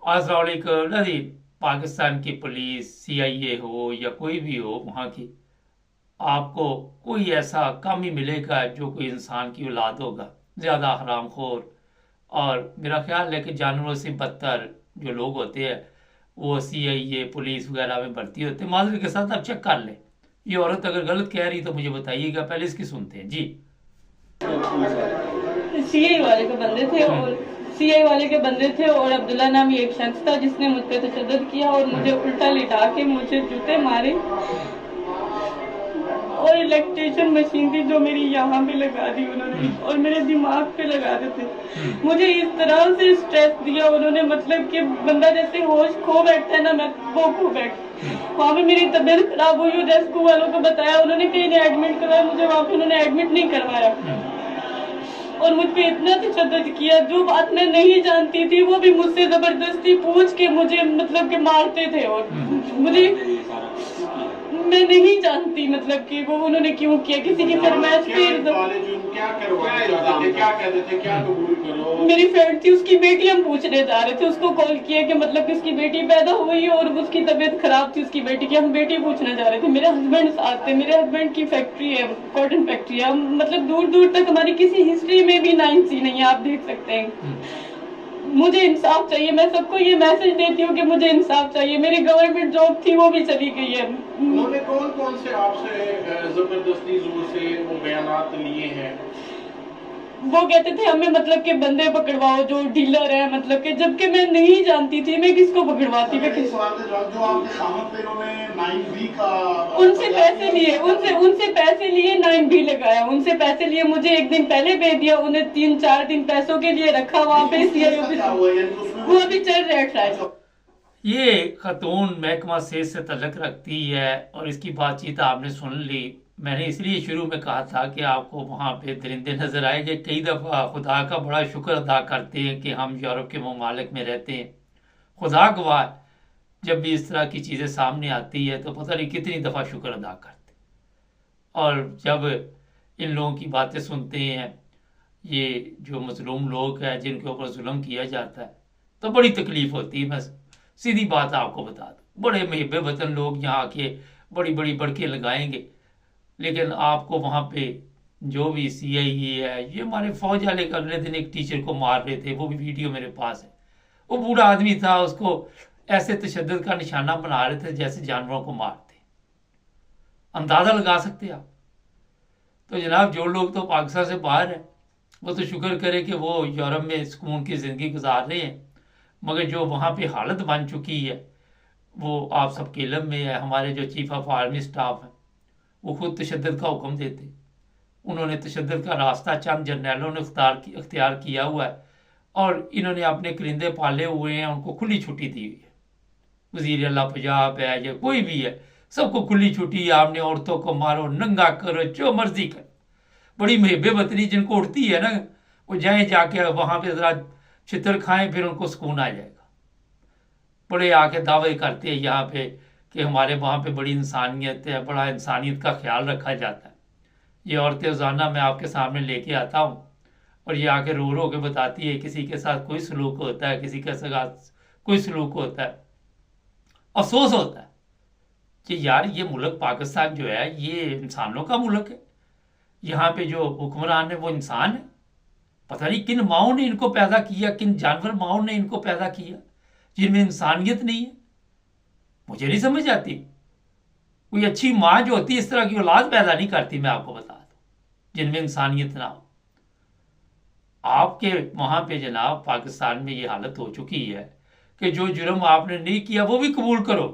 अस्सलाम वालेकुम नाज़रीन। पाकिस्तान की पुलिस, सीआईए हो या कोई भी हो वहाँ की, आपको कोई ऐसा काम ही मिलेगा जो कोई इंसान की औलाद होगा, ज़्यादा हरामखोर। और मेरा ख्याल है कि जानवरों से बदतर जो लोग होते हैं वो सीआईए पुलिस वगैरह में भर्ती होते हैं। माजरे के साथ आप चेक कर लें। ये औरत अगर गलत कह रही तो मुझे बताइएगा, पहले इसकी सुनते हैं जी। सीआई वाले के बंदे थे और हम्म। सीआई वाले के बंदे थे और अब्दुल्ला नामी एक शख्स था जिसने मुझ पे तशद्दुद किया और मुझे उल्टा लिटा के मुझे जूते मारे। और इलेक्ट्रिशियन मशीन थी जो मेरी यहाँ पे लगा दी उन्होंने हम्म। और मेरे दिमाग पे लगा रहे थे। हम्म। मुझे इस तरह से स्ट्रेस दिया उन्होंने, मतलब कि बंदा जैसे होश खो बैठता है ना, मैं वो खो बैठ। वहाँ पे मेरी तबीयत खराब हुई और स्कूल वालों को बताया, उन्होंने कहीं ने एडमिट करवाया, मुझे वहाँ पे उन्होंने एडमिट नहीं करवाया। और मुझ पे इतना तशद्दुद किया, जो बात मैं नहीं जानती थी वो भी मुझसे जबरदस्ती पूछ के मुझे मतलब कि मारते थे। और मुझे मैं नहीं जानती मतलब कि वो उन्होंने क्यों किया, किसी की फरमाइश पे मेरी फ्रेंड थी, उसकी बेटी हम पूछने जा रहे थे, उसको कॉल किया कि मतलब कि उसकी बेटी पैदा हुई और उसकी तबीयत खराब थी उसकी बेटी की, हम बेटी पूछने जा रहे थे। मेरे हस्बैंड साथ थे, मेरे हस्बैंड की फैक्ट्री है, कॉटन फैक्ट्री है, हम मतलब दूर दूर तक हमारी किसी हिस्ट्री में भी 9C नहीं है, आप देख सकते हैं। मुझे इंसाफ चाहिए, मैं सबको ये मैसेज देती हूँ कि मुझे इंसाफ चाहिए। मेरी गवर्नमेंट जॉब थी वो भी चली गई है। उन्होंने कौन कौन से आपसे जबरदस्ती जोर से वो बयानात लिए हैं? वो कहते थे हमें मतलब के बंदे पकड़वाओ जो डीलर है, मतलब के, जबकि मैं नहीं जानती थी, मैं किसको पकड़वाती। मैं जो आपके सामने पे उन्होंने 9B का उनसे पैसे लिए, उनसे पैसे लिए, 9B लगाया, उनसे पैसे लिए, मुझे एक दिन पहले भेज दिया, उन्हें 3-4 दिन पैसों के लिए रखा वहाँ पे सीआई ऑफिस। वो अभी चल रहा है ट्रायल। ये खातून महकमा सेहत से तल्लक रखती है और इसकी बातचीत आपने सुन ली। मैंने इसलिए शुरू में कहा था कि आपको वहाँ पे दरिंदे नजर आएंगे। कई दफ़ा खुदा का बड़ा शुक्र अदा करते हैं कि हम यूरोप के ममालिक में रहते हैं। खुदा गवाह, जब भी इस तरह की चीज़ें सामने आती है तो पता नहीं कितनी दफ़ा शुक्र अदा करते। और जब इन लोगों की बातें सुनते हैं, ये जो मजलूम लोग हैं जिनके ऊपर जुल्म किया जाता है, तो बड़ी तकलीफ होती है। मैं सीधी बात आपको बता दूं, बड़े महबे वतन लोग यहाँ आके बड़ी बड़ी बड़के लगाएंगे, लेकिन आपको वहाँ पे जो भी सीआईए है, ये हमारे फौज वाले अगले दिन एक टीचर को मार रहे थे, वो भी वीडियो मेरे पास है। वो बूढ़ा आदमी था, उसको ऐसे तशद्दुद का निशाना बना रहे थे जैसे जानवरों को मारते। अंदाजा लगा सकते आप। तो जनाब, जो लोग तो पाकिस्तान से बाहर हैं वो तो शुक्र करे कि वो यूरोप में सुकून की ज़िंदगी गुजार रहे हैं, मगर जो वहाँ पे हालत बन चुकी है वो आप सबके इल्म में है। हमारे जो चीफ ऑफ आर्मी स्टाफ है वो खुद तशद्दुद का हुक्म देते। उन्होंने तशद्दुद का रास्ता चंद जर्नैलों ने अख्तियार किया हुआ है और इन्होंने अपने परिंदे पाले हुए हैं, उनको खुली छुट्टी दी हुई है। वजीर अला पंजाब है या कोई भी है, सबको खुली छुट्टी है। आपने औरतों को मारो, नंगा करो, जो मर्जी करो। बड़ी महबे बतनी जिनको उड़ती है ना, वो जाए जाके वहां पे जरा छितर खाएं, फिर उनको सुकून आ जाएगा। बड़े आके दावे करते हैं यहाँ पे कि हमारे वहाँ पे बड़ी इंसानियत है, बड़ा इंसानियत का ख्याल रखा जाता है। ये औरतें रोजाना मैं आपके सामने लेके आता हूँ और ये आके रो रो के बताती है किसी के साथ कोई सलूक होता है, किसी के साथ कोई सलूक होता है। अफसोस होता है कि यार ये मुल्क पाकिस्तान जो है ये इंसानों का मुल्क है। यहाँ पे जो हुक्मरान है वो इंसान है। पता नहीं किन माओं ने इनको पैदा किया, किन जानवर माओं ने इनको पैदा किया जिनमें इंसानियत नहीं है। मुझे नहीं समझ आती। कोई अच्छी माँ जो होती है इस तरह की औलाद पैदा नहीं करती, मैं आपको बता दूं, जिनमें इंसानियत ना हो। आपके वहां पे जनाब पाकिस्तान में ये हालत हो चुकी है कि जो जुर्म आपने नहीं किया वो भी कबूल करो।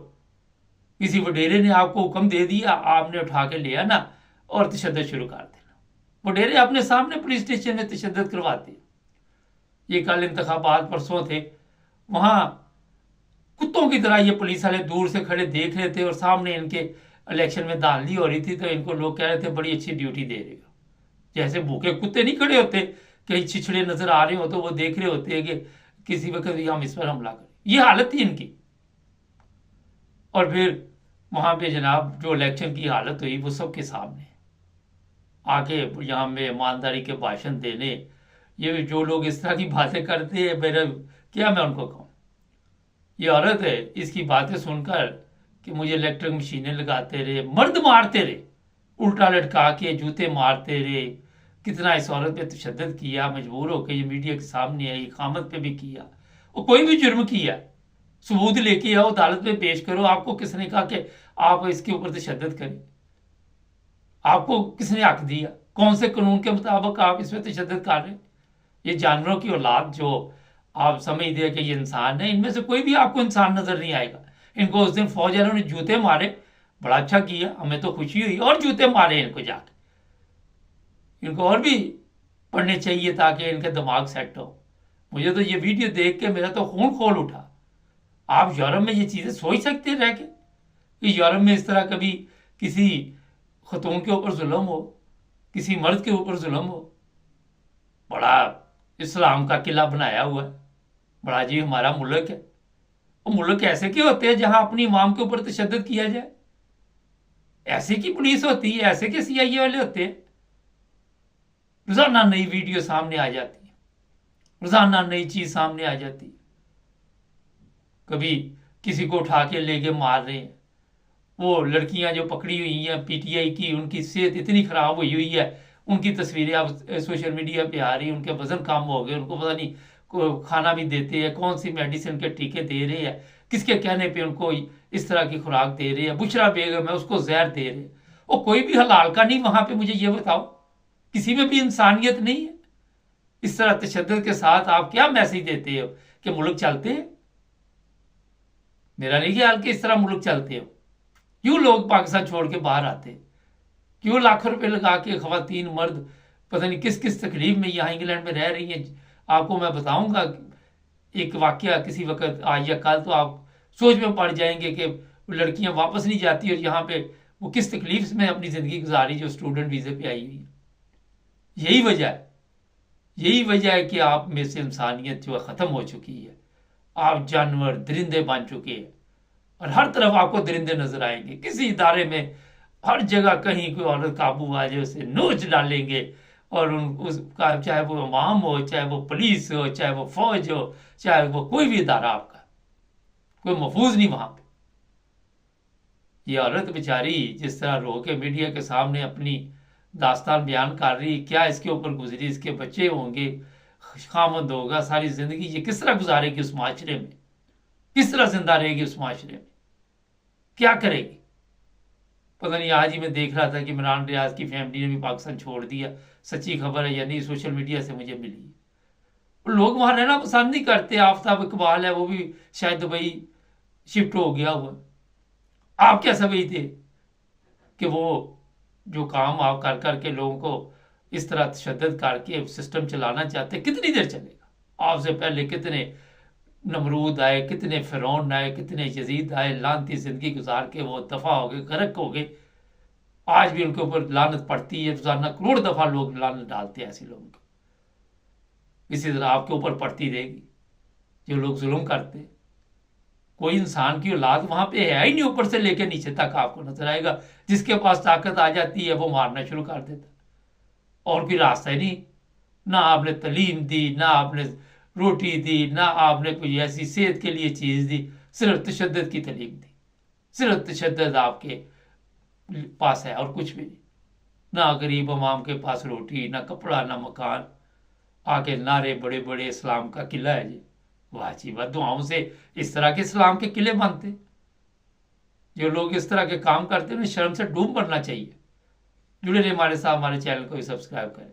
किसी वडेरे ने आपको हुक्म दे दिया, आपने उठा के लिया ना और तशद्दुद शुरू कर देना। वडेरे अपने सामने पुलिस स्टेशन में तशद्दुद करवाते। ये कल इंतखाबात परसों थे, वहां कुत्तों की तरह ये पुलिस वाले दूर से खड़े देख रहे थे और सामने इनके इलेक्शन में धांधली हो रही थी, तो इनको लोग कह रहे थे बड़ी अच्छी ड्यूटी दे रहे हो। जैसे भूखे कुत्ते नहीं खड़े होते, कहीं छिछड़े नजर आ रहे हो तो वो देख रहे होते हैं कि किसी वक्त भी हम इस पर हमला करें। ये हालत थी इनकी। और फिर वहां पे जनाब जो इलेक्शन की हालत हुई वो सबके सामने आके यहाँ में ईमानदारी के भाषण देने। ये जो लोग इस तरह की बातें करते हैं, मेरा क्या मैं उनको कहूँ। یہ عورت ہے، اس کی باتیں سن کر کہ مجھے الیکٹرک مشینیں لگاتے رہے، مرد مارتے رہے، الٹا لٹکا کے جوتے مارتے رہے، کتنا اس عورت پہ تشدد کیا، مجبور ہو کے یہ میڈیا کے سامنے آئی، قامت پہ بھی کیا، اور کوئی بھی جرم کیا ثبوت لے کے آؤ، عدالت میں پیش کرو۔ آپ کو کس نے کہا کہ آپ اس کے اوپر تشدد کریں؟ آپ کو کس نے حق دیا؟ کون سے قانون کے مطابق آپ اس پہ تشدد کر رہے ہیں؟ یہ جانوروں کی اولاد جو آپ سمجھتے ہیں کہ یہ انسان ہے، ان میں سے کوئی بھی آپ کو انسان نظر نہیں آئے گا۔ ان کو اس دن فوج والوں نے جوتے مارے، بڑا اچھا کیا، ہمیں تو خوشی ہوئی، اور جوتے مارے ان کو جا کے۔ ان کو اور بھی پڑھنے چاہیے تاکہ ان کا دماغ سیٹ ہو۔ مجھے تو یہ ویڈیو دیکھ کے میرا تو خون کھول اٹھا۔ آپ یورپ میں یہ چیزیں سوچ سکتے ہیں رہ کے کہ یورپ میں اس طرح کبھی کسی خاتون کے اوپر ظلم ہو، کسی مرد کے اوپر ظلم ہو؟ بڑا اسلام کا قلعہ بنایا ہوا ہے، بڑا جی ہمارا ملک ہے۔ وہ ملک ایسے کے ہوتے ہیں جہاں اپنی عوام کے اوپر تشدد کیا جائے؟ ایسے کی پولیس ہوتی ہے، ایسے کے سی آئی اے والے ہوتے ہیں؟ روزانہ نئی ویڈیو سامنے آ جاتی ہے، روزانہ نئی چیز سامنے آ جاتی ہے۔ کبھی کسی کو اٹھا کے لے کے مار رہے ہیں، وہ لڑکیاں جو پکڑی ہوئی ہیں پی ٹی آئی کی، ان کی صحت اتنی خراب ہوئی ہے، ان کی تصویریں اب سوشل میڈیا پہ آ رہی ہیں، ان کے وزن کم ہو گئے، ان کو پتہ نہیں کھانا بھی دیتے ہیں، کون سی میڈیسن کے ٹیکے دے رہے ہیں، کس کے کہنے پہ ان کو اس طرح کی خوراک دے رہے ہیں۔ بشرا بیگم ہے، اس کو زہر دے رہے ہیں۔ اور کوئی بھی حلال کا نہیں وہاں پہ، مجھے یہ بتاؤ، کسی میں بھی انسانیت نہیں ہے؟ اس طرح تشدد کے ساتھ آپ کیا میسج دیتے ہو کہ ملک چلتے ہیں؟ میرا نہیں خیال کہ اس طرح ملک چلتے ہو۔ کیوں لوگ پاکستان چھوڑ کے باہر آتے؟ کیوں لاکھوں روپے لگا کے خواتین مرد پتہ نہیں کس کس تکلیف میں یہاں انگلینڈ میں رہ رہی ہیں؟ آپ کو میں بتاؤں گا ایک واقعہ کسی وقت، آج یا کل، تو آپ سوچ میں پڑ جائیں گے کہ لڑکیاں واپس نہیں جاتی اور یہاں پہ وہ کس تکلیف میں اپنی زندگی گزاری جو اسٹوڈنٹ ویزے پہ آئی ہوئی ہے۔ یہی وجہ ہے، یہی وجہ ہے کہ آپ میں سے انسانیت جو ہے ختم ہو چکی ہے۔ آپ جانور، درندے بن چکے ہیں، اور ہر طرف آپ کو درندے نظر آئیں گے۔ کسی ادارے میں ہر جگہ کہیں کوئی عورت قابو آ جائے اسے نوچ ڈالیں گے، اور اس کا چاہے وہ عوام ہو، چاہے وہ پولیس ہو، چاہے وہ فوج ہو، چاہے وہ کوئی بھی ادارہ آپ کا، کوئی محفوظ نہیں وہاں پہ۔ یہ عورت بیچاری جس طرح رو کے میڈیا کے سامنے اپنی داستان بیان کر رہی، کیا اس کے اوپر گزری، اس کے بچے ہوں گے، خامد ہوگا، ساری زندگی یہ کس طرح گزارے گی اس معاشرے میں، کس طرح زندہ رہے گی اس معاشرے میں، کیا کرے گی؟ پتہ نہیں، آج ہی میں دیکھ رہا تھا کہ عمران ریاض کی فیملی نے بھی پاکستان چھوڑ دیا۔ سچی خبر ہے یا نہیں، سوشل میڈیا سے مجھے ملی ہے۔ لوگ وہاں رہنا پسند نہیں کرتے۔ آفتاب اقبال ہے، وہ بھی شاید دبئی شفٹ ہو گیا ہوا۔ آپ کیا سمجھتے کہ وہ جو کام آپ کر کر کے لوگوں کو اس طرح تشدد کر کے سسٹم چلانا چاہتے، کتنی دیر چلے گا؟ آپ سے پہلے کتنے نمرود آئے، کتنے فرعون آئے، کتنے یزید آئے، لعنتی زندگی گزار کے وہ دفع ہو گئے، غرق ہو گئے۔ آج بھی ان کے اوپر لعنت پڑتی ہے، روزانہ کروڑ دفعہ لوگ لعنت ڈالتے ہیں ایسے لوگوں کو۔ اسی طرح آپ کے اوپر پڑتی رہے گی جو لوگ ظلم کرتے ہیں۔ کوئی انسان کی اولاد وہاں پہ ہے ہی نہیں، اوپر سے لے کے نیچے تک آپ کو نظر آئے گا۔ جس کے پاس طاقت آ جاتی ہے وہ مارنا شروع کر دیتا، اور کوئی راستہ ہی نہیں۔ نہ آپ نے تعلیم دی، نہ آپ نے روٹی دی، نہ آپ نے کوئی ایسی صحت کے لیے چیز دی، صرف تشدد کی تعلیم دی، صرف تشدد آپ کے پاس ہے اور کچھ بھی نہیں۔ نہ غریب عوام کے پاس روٹی، نہ کپڑا، نہ مکان۔ آگے نعرے بڑے بڑے، اسلام کا قلعہ ہے جی، واہ جی واہ، دعاؤں سے اس طرح کے اسلام کے قلعے بنتے۔ جو لوگ اس طرح کے کام کرتے ہیں انہیں شرم سے ڈوب مرنا چاہیے۔ جڑے رہے ہمارے ساتھ، ہمارے چینل کو بھی سبسکرائب کریں۔